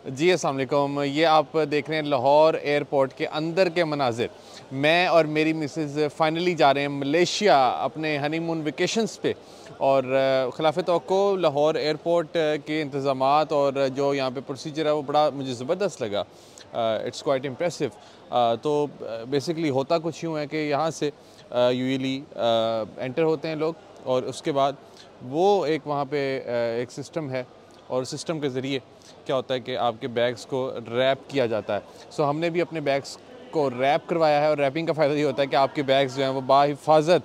जी अस्सलाम वालेकुम। ये आप देख रहे हैं लाहौर एयरपोर्ट के अंदर के मनाजिर। मैं और मेरी मिसेस फ़ाइनली जा रहे हैं मलेशिया अपने हनीमून वेकेशंस पे। और खिलाफ़ तवक्को लाहौर एयरपोर्ट के इंतज़ामात और जो यहाँ पे प्रोसीजर है वो बड़ा मुझे ज़बरदस्त लगा। It's quite impressive. तो बेसिकली होता कुछ यूँ है कि यहाँ से यूजुअली एंटर होते हैं लोग और उसके बाद वो एक वहाँ पे एक सिस्टम है और सिस्टम के ज़रिए क्या होता है कि आपके बैग्स को रैप किया जाता है। सो हमने भी अपने बैग्स को रैप करवाया है और रैपिंग का फ़ायदा ये होता है कि आपके बैग्स जो हैं वो बाहिफाजत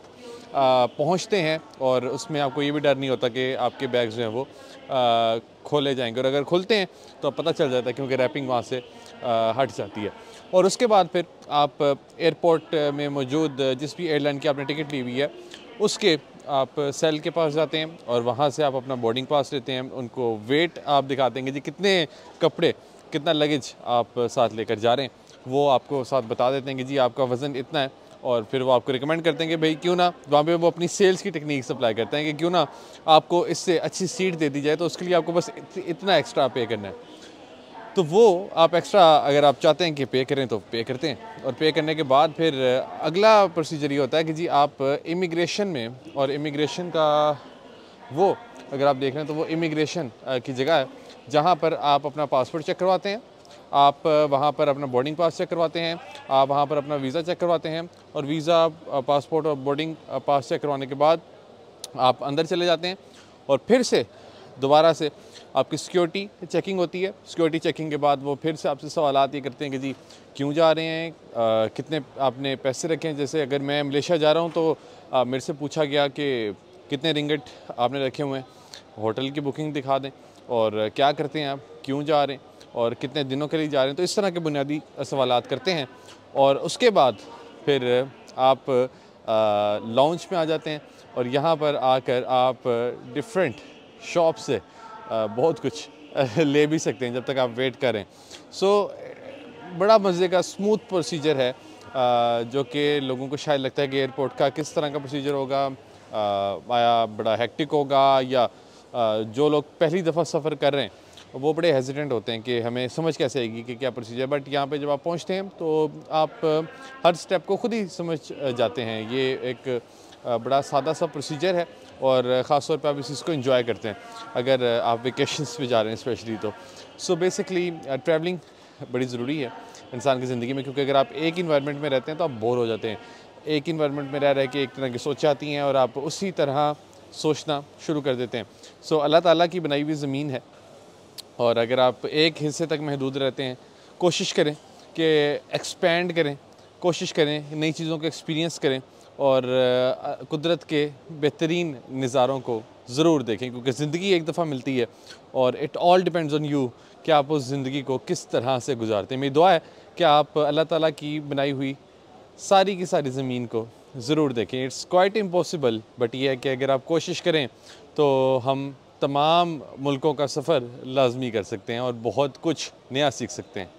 पहुँचते हैं और उसमें आपको ये भी डर नहीं होता कि आपके बैग्स जो हैं वो खोले जाएंगे। और अगर खुलते हैं तो पता चल जाता है क्योंकि रैपिंग वहाँ से हट जाती है। और उसके बाद फिर आप एयरपोर्ट में मौजूद जिस भी एयरलाइन की आपने टिकट ली हुई है उसके आप सेल के पास जाते हैं और वहाँ से आप अपना बोर्डिंग पास लेते हैं। उनको वेट आप दिखा देंगे जी कितने कपड़े कितना लगेज आप साथ लेकर जा रहे हैं, वो आपको साथ बता देते हैं कि जी आपका वज़न इतना है। और फिर वो आपको रिकमेंड करते हैं कि भाई क्यों ना वहाँ पे वो अपनी सेल्स की टेक्निक सप्लाई करते हैं कि क्यों ना आपको इससे अच्छी सीट दे दी जाए, तो उसके लिए आपको बस इतना एक्स्ट्रा पे करना है। तो वो आप एक्स्ट्रा अगर आप चाहते हैं कि पे करें तो पे करते हैं। और पे करने के बाद फिर अगला प्रोसीजर ये होता है कि जी आप इमिग्रेशन में, और इमिग्रेशन का वो अगर आप देख रहे हैं तो वो इमिग्रेशन की जगह है जहाँ पर आप अपना पासपोर्ट चेक करवाते हैं, आप वहाँ पर अपना बोर्डिंग पास चेक करवाते हैं, आप वहाँ पर अपना वीज़ा चेक करवाते हैं। और वीज़ा पासपोर्ट और बोर्डिंग पास चेक करवाने के बाद आप अंदर चले जाते हैं और फिर से दोबारा से आपकी सिक्योरिटी चेकिंग होती है। सिक्योरिटी चेकिंग के बाद वो फिर से आपसे सवालात ये करते हैं कि जी क्यों जा रहे हैं, कितने आपने पैसे रखे हैं। जैसे अगर मैं मलेशिया जा रहा हूँ तो मेरे से पूछा गया कि कितने रिंगट आपने रखे हुए हैं, होटल की बुकिंग दिखा दें और क्या करते हैं आप, क्यों जा रहे हैं और कितने दिनों के लिए जा रहे हैं। तो इस तरह के बुनियादी सवालात करते हैं और उसके बाद फिर आप लॉन्च में आ जाते हैं और यहाँ पर आकर आप डिफरेंट शॉप से बहुत कुछ ले भी सकते हैं जब तक आप वेट करें। सो बड़ा मज़े का स्मूथ प्रोसीजर है जो कि लोगों को शायद लगता है कि एयरपोर्ट का किस तरह का प्रोसीजर होगा, आया बड़ा हेक्टिक होगा या जो लोग पहली दफ़ा सफ़र कर रहे हैं वो बड़े हेजिटेंट होते हैं कि हमें समझ कैसे आएगी कि क्या प्रोसीजर। बट यहाँ पे जब आप पहुँचते हैं तो आप हर स्टेप को खुद ही समझ जाते हैं। ये एक बड़ा सादा सा प्रोसीजर है और ख़ास तौर पे आप इस चीज़ को एंजॉय करते हैं अगर आप वेकेशंस पे जा रहे हैं स्पेशली। तो सो बेसिकली ट्रैवलिंग बड़ी ज़रूरी है इंसान की ज़िंदगी में, क्योंकि अगर आप एक इन्वायरमेंट में रहते हैं तो आप बोर हो जाते हैं। एक इन्वायरमेंट में रह के एक तरह की सोचें आती हैं और आप उसी तरह सोचना शुरू कर देते हैं। सो अल्लाह ताला की बनाई हुई ज़मीन है और अगर आप एक हिस्से तक महदूद रहते हैं, कोशिश करें कि एक्सपेंड करें, कोशिश करें नई चीज़ों को एक्सपीरियंस करें और कुदरत के बेहतरीन नज़ारों को ज़रूर देखें, क्योंकि ज़िंदगी एक दफ़ा मिलती है और it all depends on you कि आप उस ज़िंदगी को किस तरह से गुजारते हैं। मेरी दुआ है कि आप अल्लाह ताला की बनाई हुई सारी की सारी ज़मीन को ज़रूर देखें। इट्स क्वाइट इम्पॉसिबल, बट ये है कि अगर आप कोशिश करें तो हम तमाम मुल्कों का सफ़र लाजमी कर सकते हैं और बहुत कुछ नया सीख सकते हैं।